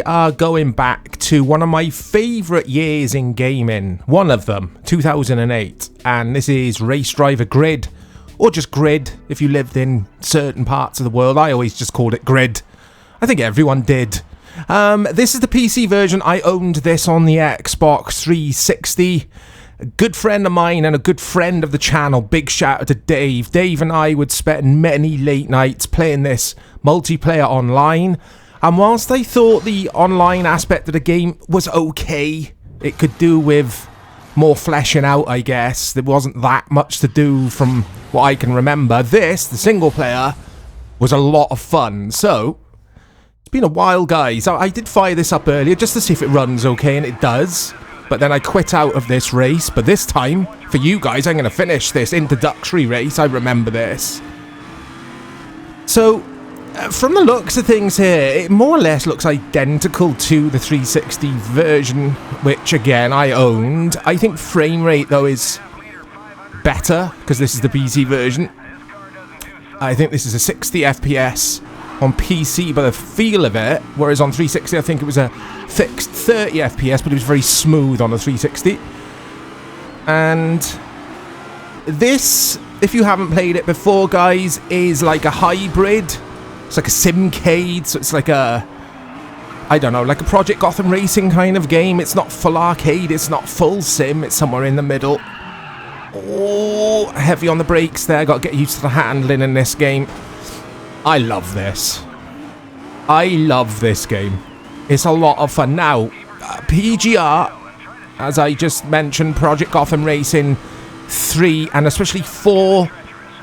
are going back to one of my favourite years in gaming. One of them, 2008. And this is Race Driver Grid. Or just Grid, if you lived in certain parts of the world. I always just called it Grid. I think everyone did. This is the PC version. I owned this on the Xbox 360. A good friend of mine and a good friend of the channel, big shout out to Dave. Dave and I would spend many late nights playing this multiplayer online. And whilst I thought the online aspect of the game was okay, it could do with more fleshing out, I guess. There wasn't that much to do from what I can remember. This, the single player, was a lot of fun. So, it's been a while, guys. I did fire this up earlier just to see if it runs okay, and it does. But then I quit out of this race. But this time, for you guys, I'm going to finish this introductory race. I remember this. So, from the looks of things here, it more or less looks identical to the 360 version, which, again, I owned. I think frame rate, though, is better, because this is the PC version. I think this is a 60 FPS on PC by the feel of it, whereas on 360 I think it was a fixed 30 FPS, but it was very smooth on the 360. And this, if you haven't played it before, guys, is like a hybrid. It's like a simcade, so it's like a, I don't know, like a Project Gotham Racing kind of game. It's not full arcade, it's not full sim, it's somewhere in the middle. Oh, heavy on the brakes there, got to get used to the handling in this game. I love this. I love this game. It's a lot of fun. Now, PGR, as I just mentioned, Project Gotham Racing 3, and especially 4,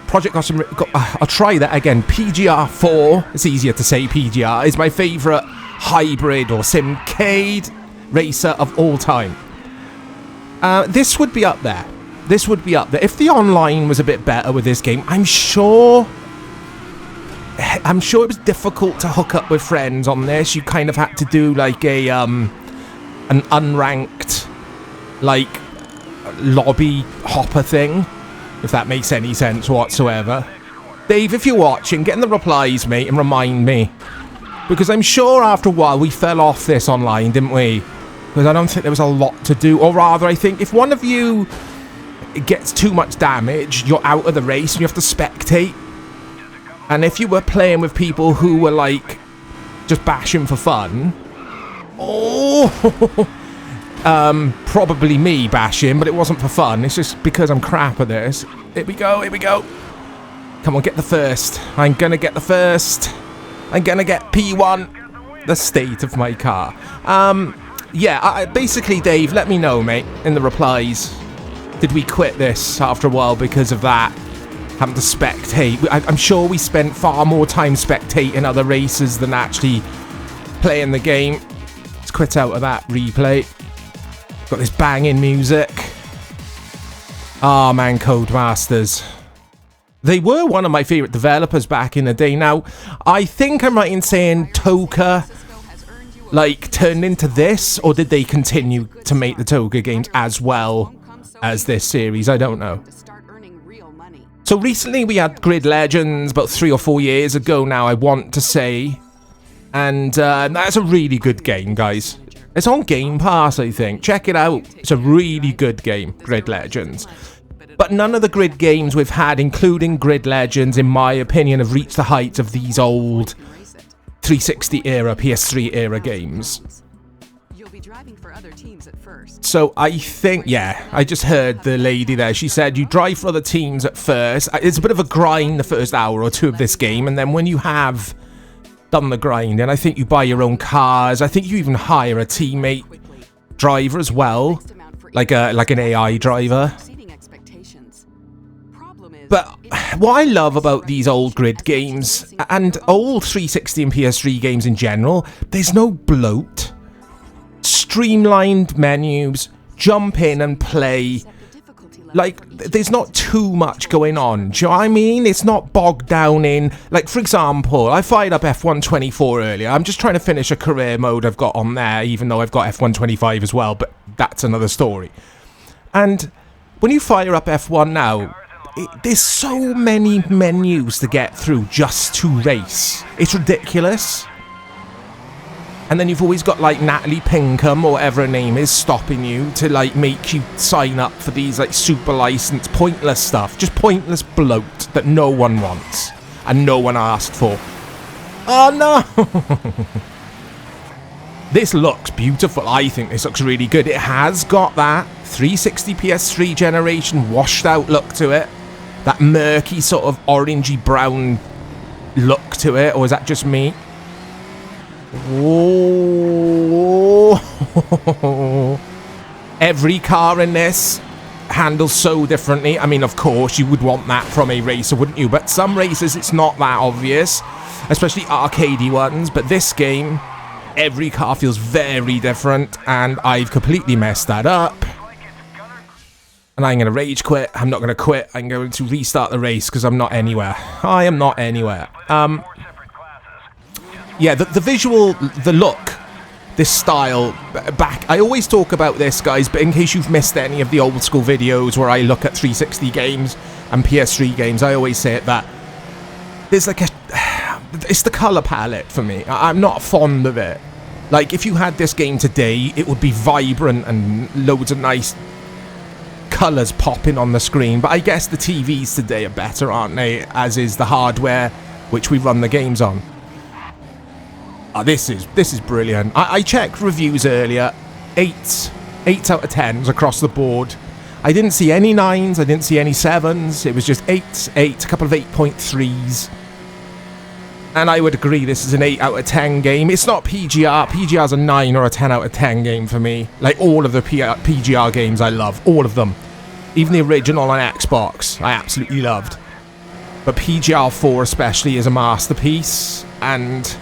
Project Gotham... I'll try that again. PGR 4, it's easier to say PGR, is my favourite hybrid or simcade racer of all time. This would be up there. This would be up there. If the online was a bit better with this game, I'm sure it was difficult to hook up with friends on this. You kind of had to do like a an unranked like lobby hopper thing, if that makes any sense whatsoever. Dave, if you're watching, get in the replies, mate, and remind me, because I'm sure after a while we fell off this online, didn't we? Because I don't think there was a lot to do, or rather I think if one of you gets too much damage, you're out of the race and you have to spectate. And if you were playing with people who were, like, just bashing for fun... Oh! Probably me bashing, but it wasn't for fun. It's just because I'm crap at this. Here we go, here we go. Come on, get the first. I'm gonna get the first. I'm gonna get P1. The state of my car. Yeah, basically, Dave, let me know, mate, in the replies. Did we quit this after a while because of that? Having to spectate. I'm sure we spent far more time spectating other races than actually playing the game. Let's quit out of that replay. Got this banging music. Oh man, Codemasters. They were one of my favourite developers back in the day. Now, I think I'm right in saying Toka, like, turned into this, or did they continue to make the Toka games as well as this series? I don't know. So recently we had Grid Legends, about 3 or 4 years ago now, I want to say. And that's a really good game, guys. It's on Game Pass, I think. Check it out. It's a really good game, Grid Legends. But none of the Grid games we've had, including Grid Legends, in my opinion, have reached the heights of these old 360 era, PS3 era games. So I think, yeah, I just heard the lady there. She said you drive for other teams at first. It's a bit of a grind the first hour or two of this game, and then when you have done the grind, and I think you buy your own cars. I think you even hire a teammate driver as well, like an AI driver. But what I love about these old Grid games, and old 360 and PS3 games in general, there's no bloat. Streamlined menus, jump in and play. Like, there's not too much going on. Do you know what I mean? It's not bogged down in... Like, for example, I fired up F124 earlier. I'm just trying to finish a career mode I've got on there, even though I've got F125 as well, but that's another story. And when you fire up F1 now, there's so many menus to get through just to race. It's ridiculous. And then you've always got like Natalie Pinkham or whatever her name is stopping you to like make you sign up for these like super licensed pointless stuff. Just pointless bloat that no one wants and no one asked for. Oh no! This looks beautiful. I think this looks really good. It has got that 360 PS3 generation washed out look to it. That murky sort of orangey brown look to it. Or is that just me? Whoa. Every car in this handles so differently. I mean, of course, you would want that from a racer, wouldn't you? But some races, it's not that obvious. Especially arcadey ones. But this game, every car feels very different. And I've completely messed that up. And I'm going to rage quit. I'm not going to quit. I'm going to restart the race because I'm not anywhere. I am not anywhere. Yeah, the visual, the look, this style, back... I always talk about this, guys, but in case you've missed any of the old school videos where I look at 360 games and PS3 games, I always say it that there's like a... It's the colour palette for me. I'm not fond of it. Like, if you had this game today, it would be vibrant and loads of nice colours popping on the screen. But I guess the TVs today are better, aren't they? As is the hardware which we run the games on. Oh, this is brilliant. I checked reviews earlier. 8 out of 10s across the board. I didn't see any 9s. I didn't see any 7s. It was just 8, a couple of 8.3s. And I would agree this is an 8 out of 10 game. It's not PGR. PGR's a 9 or a 10 out of 10 game for me. Like all of the PGR games I love. All of them. Even the original on Xbox I absolutely loved. But PGR 4 especially is a masterpiece. And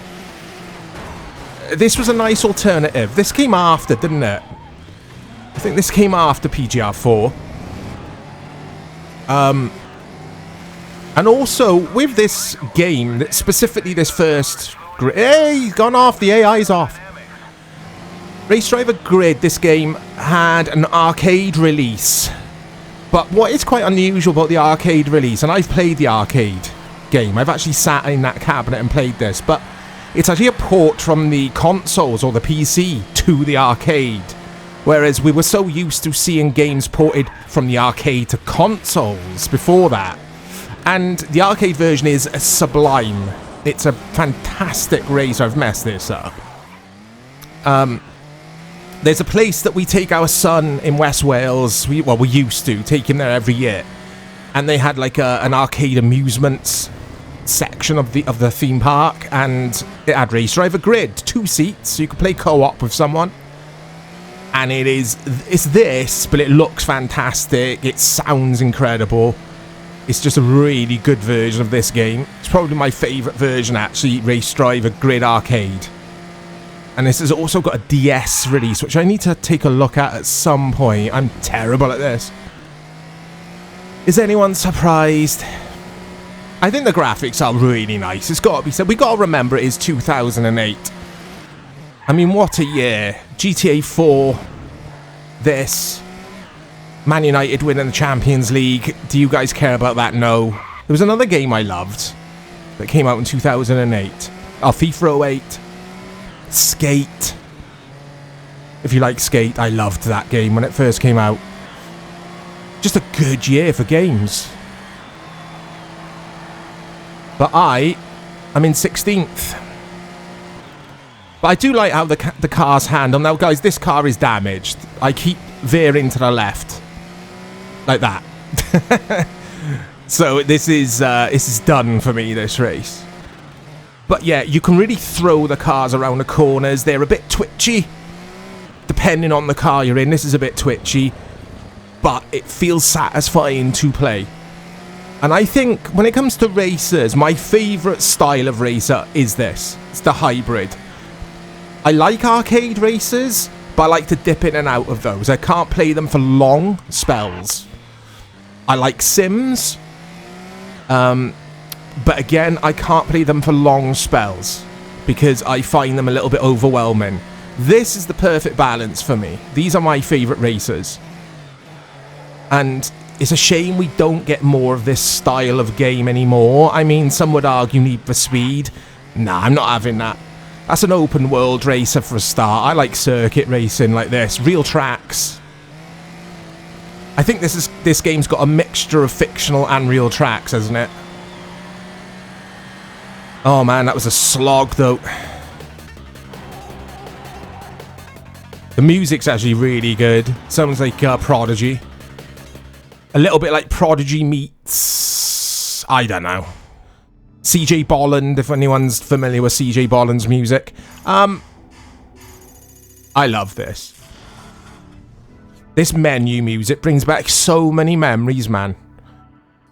this was a nice alternative. This came after, didn't it? I think this came after PGR 4. And also, with this game, specifically this first... Hey, he's gone off. The AI's off. Race Driver Grid, this game had an arcade release. But what is quite unusual about the arcade release, and I've played the arcade game. I've actually sat in that cabinet and played this, but it's actually a port from the consoles or the PC to the arcade. Whereas we were so used to seeing games ported from the arcade to consoles before that. And the arcade version is sublime. It's a fantastic race. I've messed this up. There's a place that we take our son in West Wales. We used to take him there every year. And they had like an arcade amusements section of the theme park, and it had Race Driver Grid, 2 seats, so you could play co-op with someone. And it's this, but it looks fantastic. It sounds incredible. It's just a really good version of this game. It's probably my favourite version, actually, Race Driver Grid Arcade. And this has also got a DS release, which I need to take a look at some point. I'm terrible at this. Is anyone surprised? I think the graphics are really nice. It's got to be said. We got to remember it is 2008. I mean, what a year. GTA 4. This. Man United winning the Champions League. Do you guys care about that? No. There was another game I loved that came out in 2008. Oh, FIFA 08. Skate. If you like Skate, I loved that game when it first came out. Just a good year for games. But I'm in 16th. But I do like how the cars handle. Now, guys, this car is damaged. I keep veering to the left. Like that. So this is done for me, this race. But yeah, you can really throw the cars around the corners. They're a bit twitchy. Depending on the car you're in, this is a bit twitchy. But it feels satisfying to play. And I think when it comes to racers, my favourite style of racer is this. It's the hybrid. I like arcade races, but I like to dip in and out of those. I can't play them for long spells. I like sims. But again, I can't play them for long spells because I find them a little bit overwhelming. This is the perfect balance for me. These are my favourite racers. And it's a shame we don't get more of this style of game anymore. I mean, some would argue Need for Speed. Nah, I'm not having that. That's an open world racer for a start. I like circuit racing like this. Real tracks. I think this game's got a mixture of fictional and real tracks, hasn't it? Oh man, that was a slog though. The music's actually really good. Sounds like Prodigy. A little bit like Prodigy meets... I don't know. CJ Bolland, if anyone's familiar with CJ Bolland's music. I love this. This menu music brings back so many memories, man.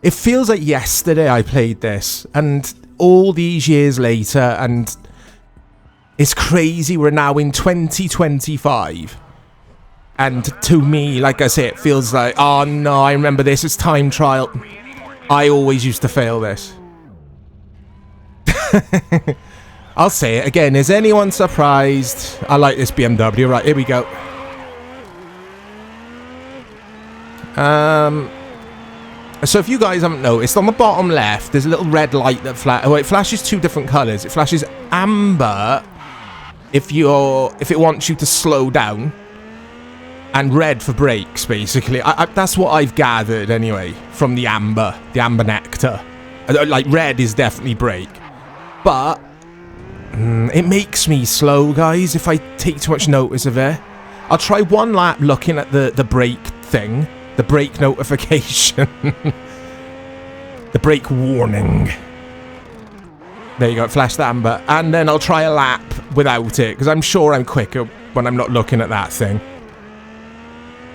It feels like yesterday I played this, and all these years later, and it's crazy we're now in 2025. And to me, like I say, it feels like, oh no, I remember this, it's time trial. I always used to fail this. I'll say it again. Is anyone surprised? I like this BMW. Right, here we go. So if you guys haven't noticed, on the bottom left, there's a little red light that it flashes two different colours. It flashes amber if it wants you to slow down, and red for brakes, basically. That's what I've gathered anyway from the amber nectar. Like red is definitely brake. But it makes me slow, guys, if I take too much notice of it. I'll try one lap looking at the brake thing, the brake notification, the brake warning. There you go, it flashed amber. And then I'll try a lap without it, because I'm sure I'm quicker when I'm not looking at that thing.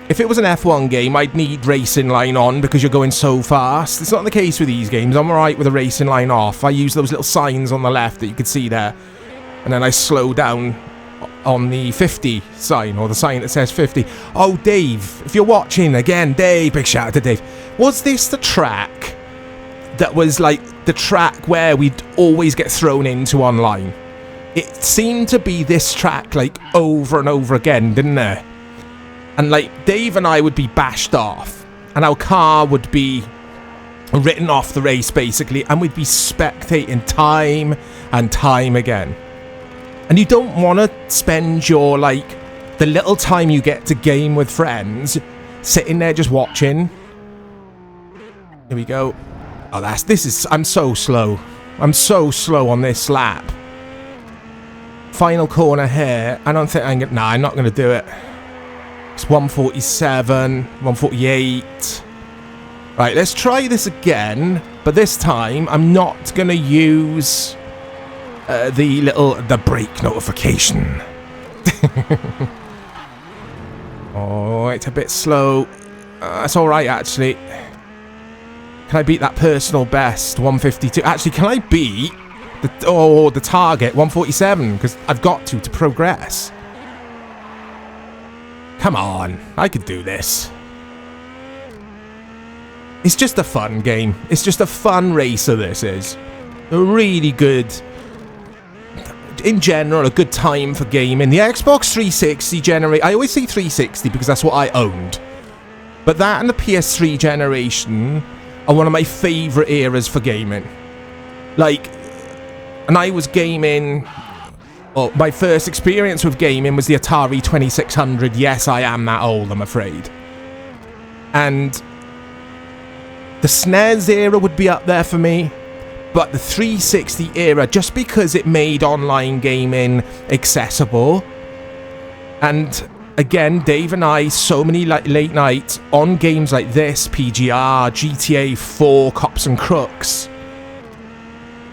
If it was an F1 game, I'd need racing line on because you're going so fast. It's not the case with these games. I'm alright with the racing line off. I use those little signs on the left that you can see there. And then I slow down on the 50 sign, or the sign that says 50. Oh, Dave, if you're watching, again, Dave, big shout out to Dave. Was this the track that was like the track where we'd always get thrown into online? It seemed to be this track like over and over again, didn't it? And like Dave and I would be bashed off, and our car would be written off the race basically, and we'd be spectating time and time again. And you don't want to spend your like the little time you get to game with friends sitting there just watching. Here we go. Oh, I'm so slow. I'm so slow on this lap. Final corner here. I don't think I'm not going to do it. It's 147, 148. Right, let's try this again. But this time, I'm not going to use the brake notification. Oh, it's a bit slow. That's alright, actually. Can I beat that personal best, 152? Actually, can I beat the target, 147? Because I've got to progress. Come on, I could do this. It's just a fun game. It's just a fun racer, this is. A really good, in general, a good time for gaming. The Xbox 360 generation, I always say 360 because that's what I owned. But that and the PS3 generation are one of my favourite eras for gaming. Like, and I was gaming... Well, my first experience with gaming was the Atari 2600. Yes, I am that old, I'm afraid. And the SNES era would be up there for me. But the 360 era, just because it made online gaming accessible. And again, Dave and I, so many late nights on games like this, PGR, GTA 4, Cops and Crooks.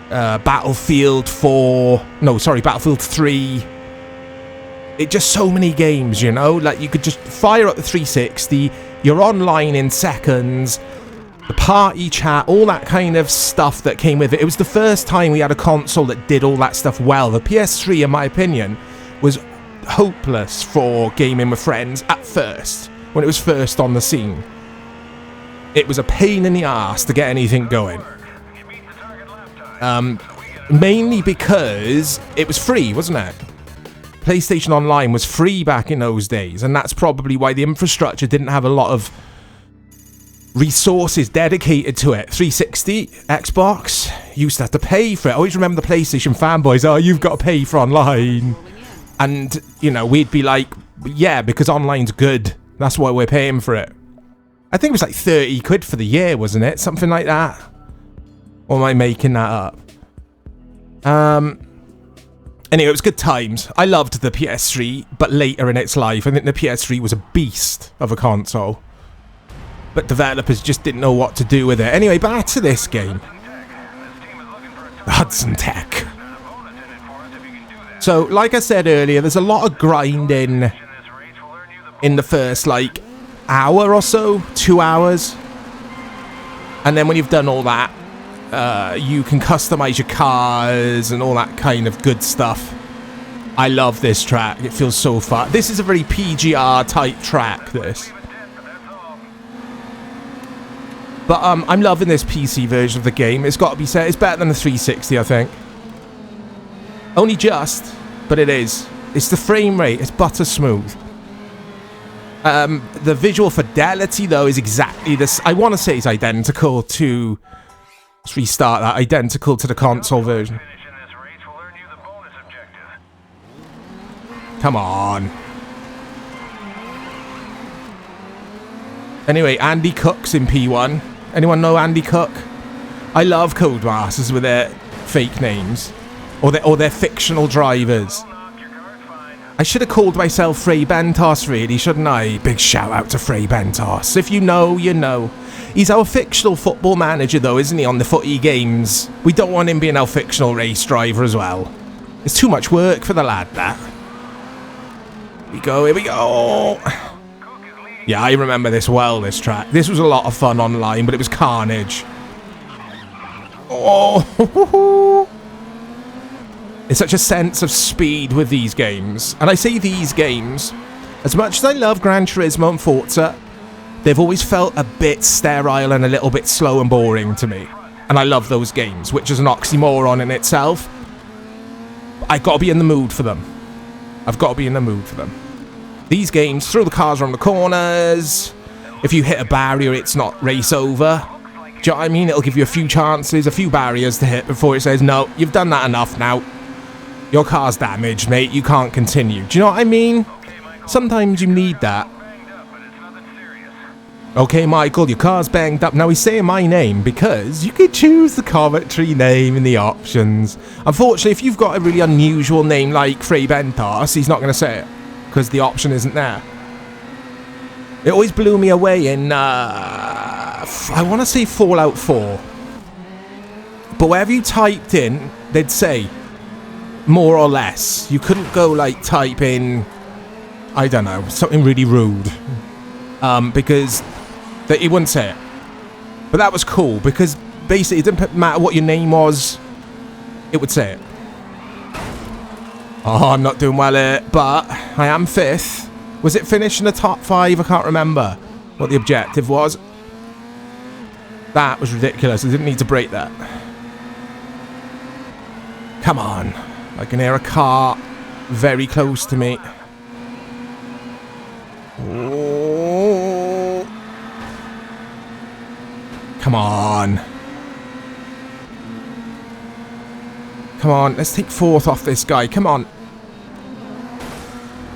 Battlefield 3. It just so many games, you know, like you could just fire up the 360, you're online in seconds, the party chat, all that kind of stuff that came with it. It was the first time we had a console that did all that stuff well. The PS3, in my opinion, was hopeless for gaming with friends at first, when it was first on the scene. It was a pain in the arse to get anything going. Mainly because it was free, wasn't it? PlayStation Online was free back in those days, and that's probably why the infrastructure didn't have a lot of resources dedicated to it. 360, Xbox, used to have to pay for it. I always remember the PlayStation fanboys, oh, you've got to pay for online. And, you know, we'd be like, yeah, because online's good. That's why we're paying for it. I think it was like 30 quid for the year, wasn't it? Something like that. Or am I making that up? Anyway, it was good times. I loved the PS3, but later in its life, I think the PS3 was a beast of a console. But developers just didn't know what to do with it. Anyway, back to this game. Hudson Tech. So, like I said earlier, there's a lot of grinding in the first, like, hour or so. 2 hours. And then when you've done all that, you can customize your cars and all that kind of good stuff. I love this track. It feels so fun. This is a very PGR type track, this. But I'm loving this PC version of the game. It's got to be said, it's better than the 360, I think. Only just, but it is. It's the frame rate. It's butter smooth. The visual fidelity, though, is exactly this. I want to say it's identical to... Let's restart that. Identical to the console version. Come on. Anyway, Andy Cook's in P1. Anyone know Andy Cook? I love Codemasters with their fake names. Or their fictional drivers. I should have called myself Frey Bentos, really, shouldn't I? Big shout out to Frey Bentos. If you know, you know. He's our fictional football manager, though, isn't he, on the footy games? We don't want him being our fictional race driver as well. It's too much work for the lad, that. Here we go, here we go. Yeah, I remember this well, this track. This was a lot of fun online, but it was carnage. Oh, it's such a sense of speed with these games. And I say these games, as much as I love Gran Turismo and Forza, they've always felt a bit sterile and a little bit slow and boring to me. And I love those games, which is an oxymoron in itself. I've got to be in the mood for them. I've got to be in the mood for them. These games, throw the cars around the corners. If you hit a barrier, it's not race over. Do you know what I mean? It'll give you a few chances, a few barriers to hit before it says, no, you've done that enough now. Your car's damaged, mate. You can't continue. Do you know what I mean? Sometimes you need that. Okay, Michael, your car's banged up. Now he's saying my name because you could choose the commentary name in the options. Unfortunately, if you've got a really unusual name like Frey Bentos, he's not going to say it because the option isn't there. It always blew me away in, I want to say Fallout 4. But wherever you typed in, they'd say more or less. You couldn't go like type in, I don't know, something really rude. Because he wouldn't say it. But that was cool because basically it didn't matter what your name was, it would say it. Oh, I'm not doing well here, but I am 5th. Was it finished in the top 5? I can't remember what the objective was. That was ridiculous. I didn't need to break that. Come on. I can hear a car very close to me. Oh. Come on. Come on, let's take 4th off this guy. Come on.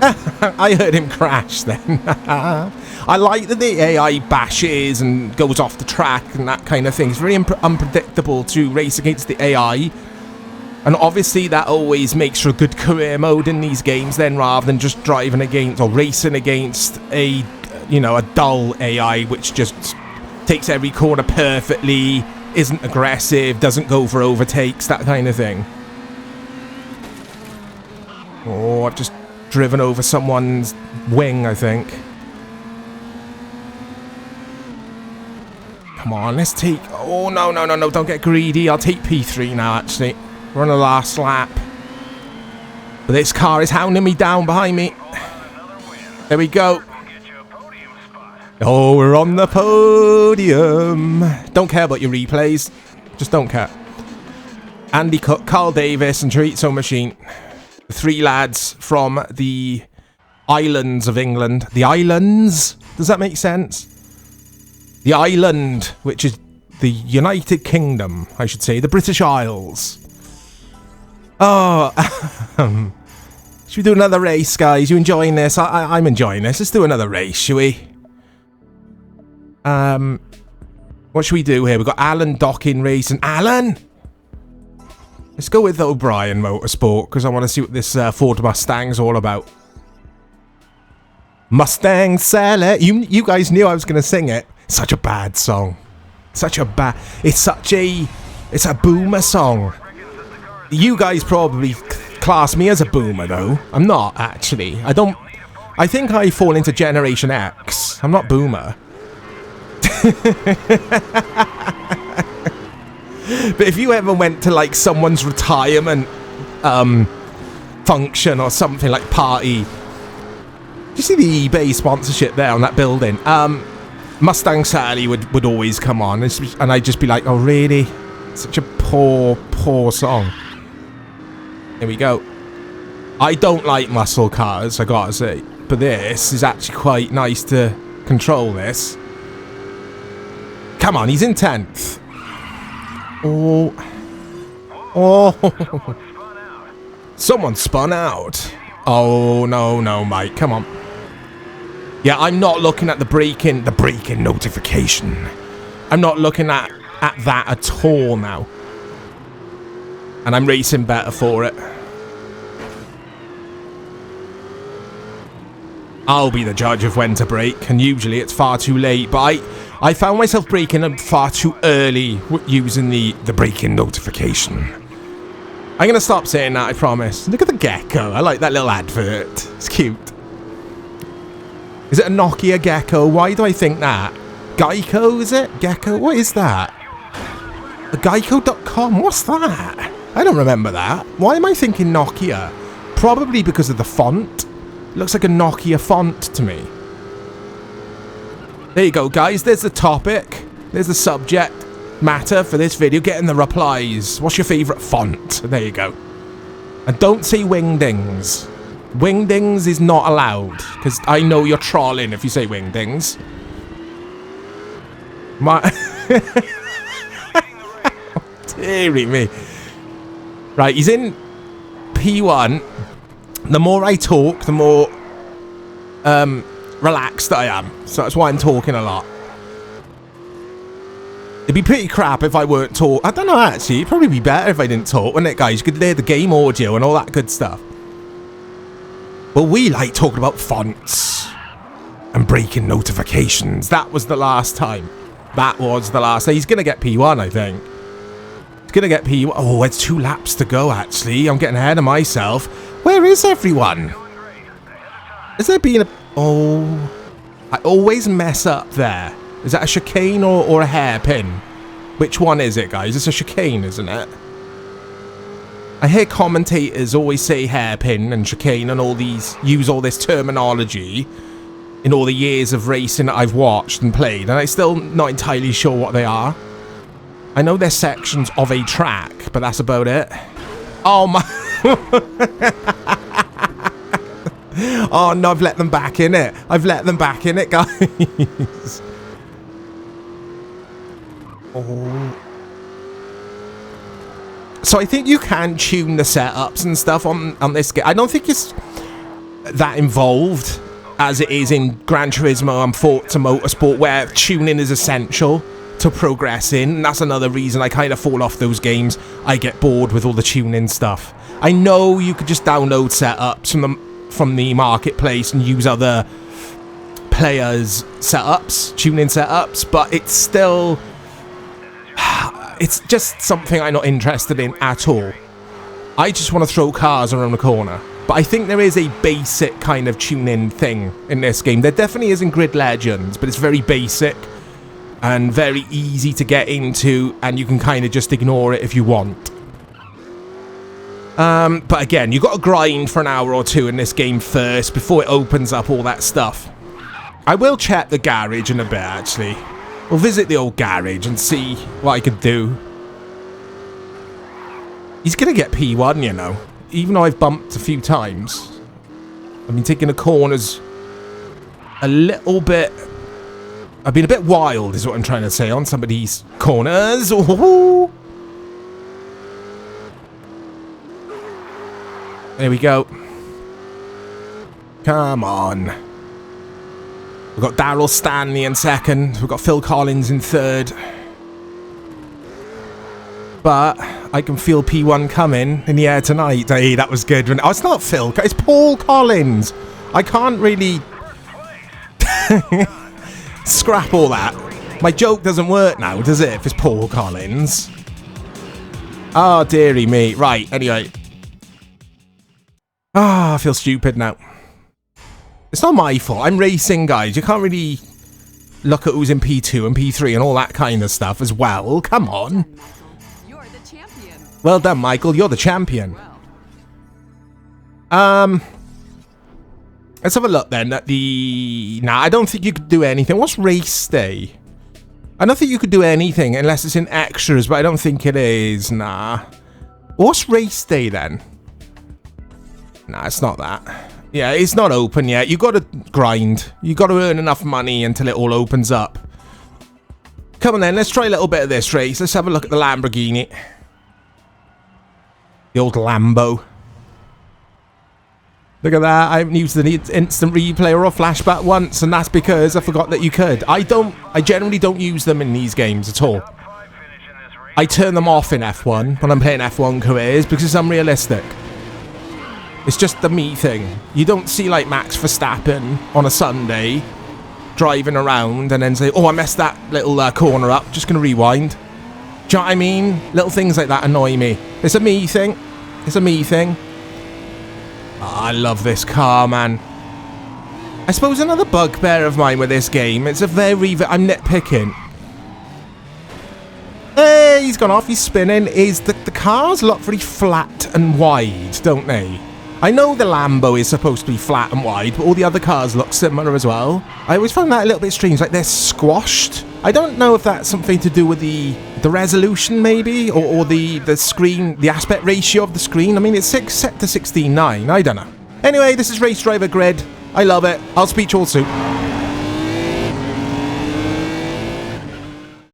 I heard him crash then. I like that the AI bashes and goes off the track and that kind of thing. It's very unpredictable to race against the AI. And obviously that always makes for a good career mode in these games then, rather than just driving against or racing against a, you know, a dull AI which just takes every corner perfectly, isn't aggressive, doesn't go for overtakes, that kind of thing. Oh, I've just driven over someone's wing, I think. Come on, let's take... Oh, no, no, no, no, don't get greedy. I'll take P3 now, actually. We're on the last lap. But this car is hounding me down behind me. There we go. Oh, we're on the podium. Don't care about your replays. Just don't care. Andy Cook, Carl Davis, and Chorizo Machine. The 3 lads from the islands of England. The islands? Does that make sense? The island, which is the United Kingdom, I should say, the British Isles. Oh, should we do another race, guys? You enjoying this? I'm enjoying this. Let's do another race, shall we? What should we do here? We've got Alan Docking racing. Alan! Let's go with O'Brien Motorsport, because I want to see what this Ford Mustang's all about. Mustang Sailor. You guys knew I was going to sing it. Such a bad song. It's a boomer song. You guys probably class me as a boomer, though. I'm not, actually. I think I fall into Generation X. I'm not boomer. But if you ever went to like someone's retirement function or something, like party, do you see the eBay sponsorship there on that building? Mustang Sally would always come on, and I'd just be like, oh really? Such a poor song. Here we go. I don't like muscle cars, I gotta say, but this is actually quite nice to control this. Come on, he's in 10th. Oh. Someone spun out. Oh, no, Mike, come on. Yeah, I'm not looking at the braking notification. I'm not looking at that at all now. And I'm racing better for it. I'll be the judge of when to brake, and usually it's far too late, but I found myself braking far too early using the braking notification. I'm going to stop saying that, I promise. Look at the gecko. I like that little advert. It's cute. Is it a Nokia gecko? Why do I think that? Geico, is it? Gecko? What is that? Geico.com? What's that? I don't remember that. Why am I thinking Nokia? Probably because of the font. Looks like a Nokia font to me. There you go, guys. There's the topic. There's the subject matter for this video. Getting the replies. What's your favourite font? There you go. And don't say wingdings. Wingdings is not allowed, because I know you're trolling if you say wingdings. Deary me. Right, he's in P1. The more I talk, the more relaxed I am. So that's why I'm talking a lot. It'd be pretty crap if I weren't talk. I don't know, actually. It'd probably be better if I didn't talk, wouldn't it, guys? You could hear the game audio and all that good stuff. But we like talking about fonts and braking notifications. That was the last time. He's going to get P1, I think. He's going to get P1. Oh, it's 2 laps to go, actually. I'm getting ahead of myself. Where is everyone? Is there being a... Oh. I always mess up there. Is that a chicane or a hairpin? Which one is it, guys? It's a chicane, isn't it? I hear commentators always say hairpin and chicane and use all this terminology in all the years of racing that I've watched and played, and I'm still not entirely sure what they are. I know they're sections of a track, but that's about it. Oh my... Oh no, I've let them back in it. Guys. Oh. So I think you can tune the setups and stuff on this game. I don't think it's that involved as it is in Gran Turismo and Forza Motorsport, where tuning is essential to progressing. And that's another reason I kind of fall off those games. I get bored with all the tuning stuff. I know you could just download setups from the marketplace and use other players' setups, tuning setups, but it's still... It's just something I'm not interested in at all. I just want to throw cars around the corner. But I think there is a basic kind of tune-in thing in this game. There definitely is in Grid Legends, but it's very basic and very easy to get into, and you can kind of just ignore it if you want. But again, you've got to grind for an hour or two in this game first before it opens up all that stuff. I will check the garage in a bit, actually. We'll visit the old garage and see what I could do. He's going to get P1, you know. Even though I've bumped a few times. I've been taking the corners a little bit I've been a bit wild, is what I'm trying to say, on some of these corners. Ooh. There we go. Come on. We've got Darryl Stanley in second. We've got Phil Collins in third. But I can feel P1 coming in the air tonight. Hey, that was good. Oh, it's not Phil. It's Paul Collins. I can't really... scrap all that. My joke doesn't work now, does it, if it's Paul Collins? Oh, dearie me. Right, anyway. I feel stupid now. It's not my fault. I'm racing, guys. You can't really look at who's in P2 and P3 and all that kind of stuff as well. Come on. You're the champion. Well done, Michael. You're the champion. Let's have a look then at the... Nah, I don't think you could do anything. What's race day? I don't think you could do anything unless it's in extras, but I don't think it is. Nah. What's race day then? Nah, it's not that. Yeah, it's not open yet. You got to grind. You got to earn enough money until it all opens up. Come on then, let's try a little bit of this race. Let's have a look at the Lamborghini. The old Lambo. Look at that. I haven't used the instant replay or a flashback once, and that's because I forgot that you could. I generally don't use them in these games at all. I turn them off in F1 when I'm playing F1 careers because it's unrealistic. It's just the me thing. You don't see like Max Verstappen on a Sunday driving around and then say, oh, I messed that little corner up. Just going to rewind. Do you know what I mean? Little things like that annoy me. It's a me thing. It's a me thing. Oh, I love this car, man. I suppose another bugbear of mine with this game, it's a I'm nitpicking. Hey, he's gone off, he's spinning. Is the cars look very flat and wide, don't they? I know the Lambo is supposed to be flat and wide, but all the other cars look similar as well. I always find that a little bit strange, like they're squashed. I don't know if that's something to do with the resolution, maybe, or the screen, the aspect ratio of the screen. I mean, it's set to 16:9. I don't know. Anyway, this is Race Driver Grid. I love it. I'll speak to you all soon.